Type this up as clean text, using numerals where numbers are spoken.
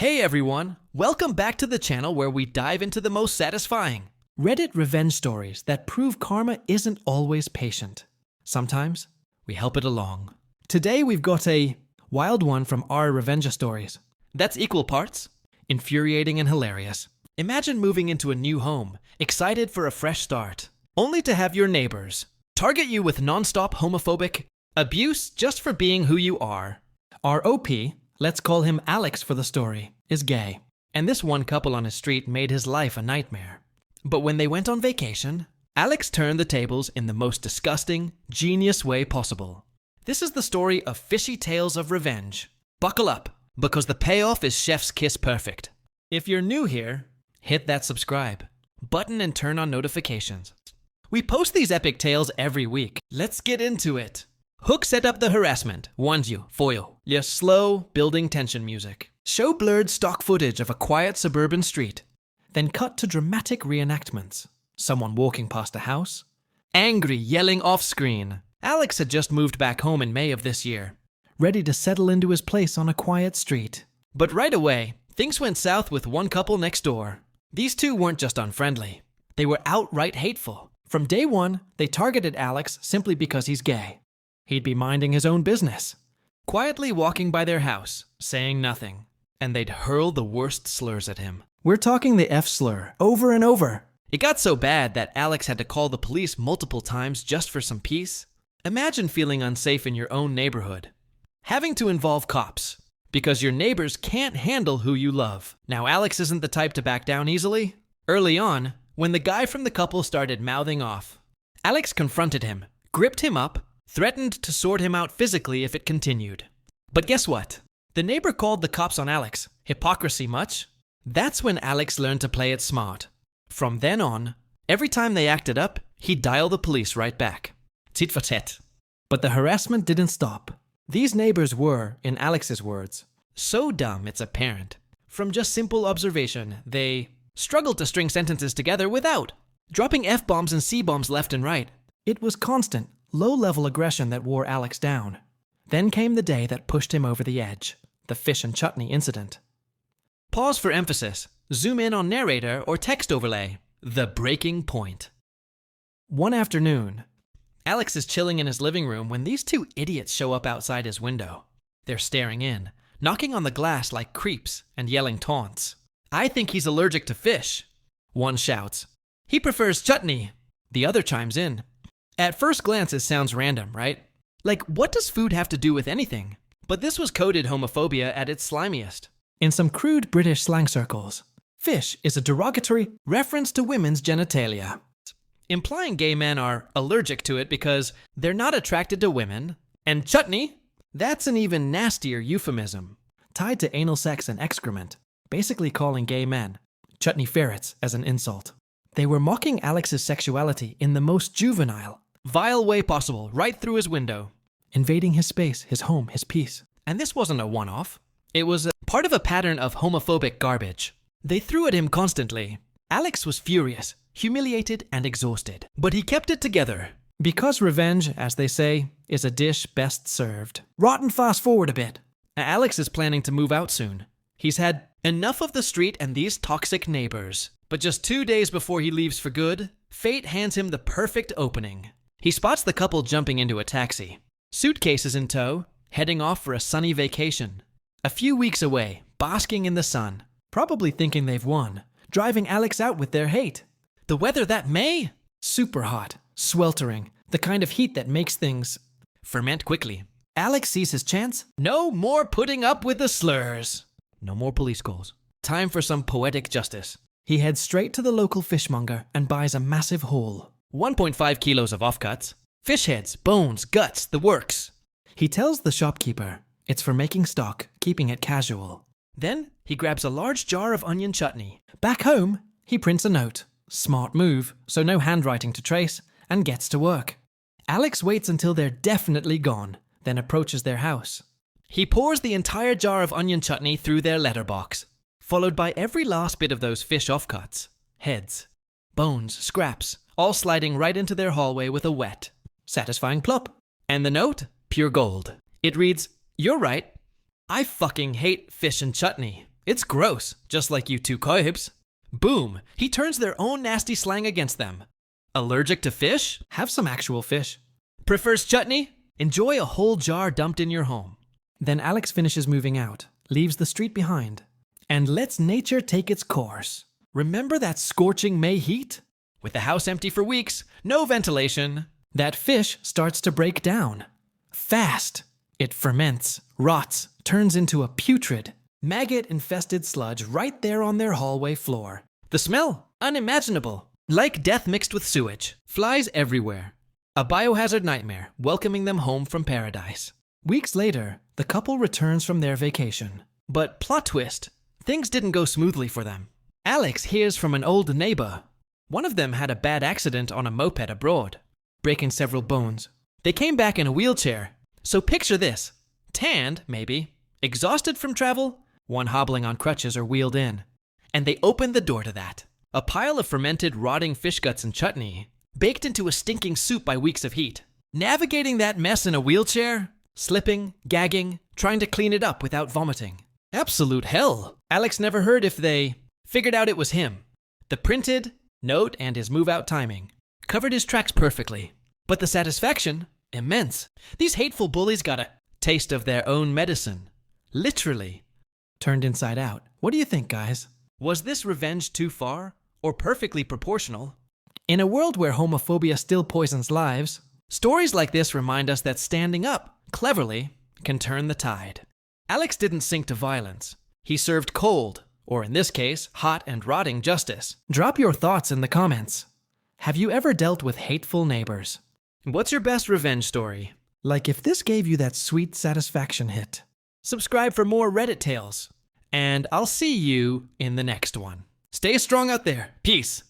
Hey everyone, welcome back to the channel where we dive into the most satisfying Reddit revenge stories that prove karma isn't always patient. Sometimes we help it along. Today we've got a wild one from our Revenge stories. That's equal parts infuriating and hilarious. Imagine moving into a new home, excited for a fresh start, only to have your neighbors target you with non-stop homophobic abuse just for being who you are. Our OP, let's call him Alex for the story, is gay, and this one couple on his street made his life a nightmare. But when they went on vacation, Alex turned the tables in the most disgusting, genius way possible. This is the story of fishy tales of revenge. Buckle up, because the payoff is chef's kiss perfect. If you're new here, hit that subscribe button and turn on notifications. We post these epic tales every week. Let's get into it. Hook set up the harassment, warns you, foil, your slow, building tension music. Show blurred stock footage of a quiet suburban street. Then cut to dramatic reenactments. Someone walking past a house. Angry yelling off screen. Alex had just moved back home in May of this year, ready to settle into his place on a quiet street. But right away, things went south with one couple next door. These two weren't just unfriendly. They were outright hateful. From day one, they targeted Alex simply because he's gay. He'd be minding his own business, quietly walking by their house, saying nothing, and they'd hurl the worst slurs at him. We're talking the F-Slur, over and over. It got so bad that Alex had to call the police multiple times just for some peace. Imagine feeling unsafe in your own neighborhood, having to involve cops, because your neighbors can't handle who you love. Now, Alex isn't the type to back down easily. Early on, when the guy from the couple started mouthing off, Alex confronted him, gripped him up, threatened to sort him out physically if it continued. But guess what? The neighbor called the cops on Alex. Hypocrisy much? That's when Alex learned to play it smart. From then on, every time they acted up, he'd dial the police right back. Tit for tat. But the harassment didn't stop. These neighbors were, in Alex's words, so dumb it's apparent. From just simple observation, they struggled to string sentences together without dropping F-bombs and C-bombs left and right. It was constant, low-level aggression that wore Alex down. Then came the day that pushed him over the edge, the fish and chutney incident. Pause for emphasis. Zoom in on narrator or text overlay. The breaking point. One afternoon, Alex is chilling in his living room when these two idiots show up outside his window. They're staring in, knocking on the glass like creeps and yelling taunts. "I think he's allergic to fish," one shouts. "He prefers chutney," the other chimes in. At first glance, it sounds random, right? Like, what does food have to do with anything? But this was coded homophobia at its slimiest. In some crude British slang circles, fish is a derogatory reference to women's genitalia, implying gay men are allergic to it because they're not attracted to women. And chutney, that's an even nastier euphemism, tied to anal sex and excrement, basically calling gay men chutney ferrets as an insult. They were mocking Alex's sexuality in the most juvenile, vile way possible, right through his window, invading his space, his home, his peace. And this wasn't a one-off. It was a part of a pattern of homophobic garbage. They threw at him constantly. Alex was furious, humiliated, and exhausted. But he kept it together. Because revenge, as they say, is a dish best served. Rotten fast forward a bit. Alex is planning to move out soon. He's had enough of the street and these toxic neighbors. But just 2 days before he leaves for good, fate hands him the perfect opening. He spots the couple jumping into a taxi, suitcases in tow, heading off for a sunny vacation. A few weeks away, basking in the sun, probably thinking they've won, driving Alex out with their hate. The weather that May? Super hot, sweltering, the kind of heat that makes things ferment quickly. Alex sees his chance. No more putting up with the slurs. No more police calls. Time for some poetic justice. He heads straight to the local fishmonger and buys a massive haul. 1.5 kilos of offcuts, fish heads, bones, guts, the works. He tells the shopkeeper it's for making stock, keeping it casual. Then he grabs a large jar of onion chutney. Back home, he prints a note. Smart move, so no handwriting to trace, and gets to work. Alex waits until they're definitely gone, then approaches their house. He pours the entire jar of onion chutney through their letterbox, followed by every last bit of those fish offcuts, heads, bones, scraps, all sliding right into their hallway with a wet, satisfying plop. And the note? Pure gold. It reads, "You're right. I fucking hate fish and chutney. It's gross, just like you two coibs. Boom, he turns their own nasty slang against them. Allergic to fish? Have some actual fish. Prefers chutney? Enjoy a whole jar dumped in your home. Then Alex finishes moving out, leaves the street behind, and lets nature take its course. Remember that scorching May heat? With the house empty for weeks, no ventilation, that fish starts to break down. Fast. It ferments, rots, turns into a putrid, maggot-infested sludge right there on their hallway floor. The smell? Unimaginable. Like death mixed with sewage. Flies everywhere. A biohazard nightmare welcoming them home from paradise. Weeks later, the couple returns from their vacation. But plot twist, things didn't go smoothly for them. Alex hears from an old neighbor. One of them had a bad accident on a moped abroad, breaking several bones. They came back in a wheelchair. So picture this. Tanned, maybe. Exhausted from travel. One hobbling on crutches or wheeled in. And they opened the door to that. A pile of fermented, rotting fish guts and chutney, baked into a stinking soup by weeks of heat. Navigating that mess in a wheelchair? Slipping, gagging, trying to clean it up without vomiting. Absolute hell. Alex never heard if they figured out it was him. The printed note and his move-out timing covered his tracks perfectly. But the satisfaction? Immense. These hateful bullies got a taste of their own medicine. Literally. Turned inside out. What do you think, guys? Was this revenge too far? Or perfectly proportional? In a world where homophobia still poisons lives, stories like this remind us that standing up, cleverly, can turn the tide. Alex didn't sink to violence. He served cold, or in this case, hot and rotting justice. Drop your thoughts in the comments. Have you ever dealt with hateful neighbors? What's your best revenge story? Like if this gave you that sweet satisfaction hit. Subscribe for more Reddit tales. And I'll see you in the next one. Stay strong out there. Peace.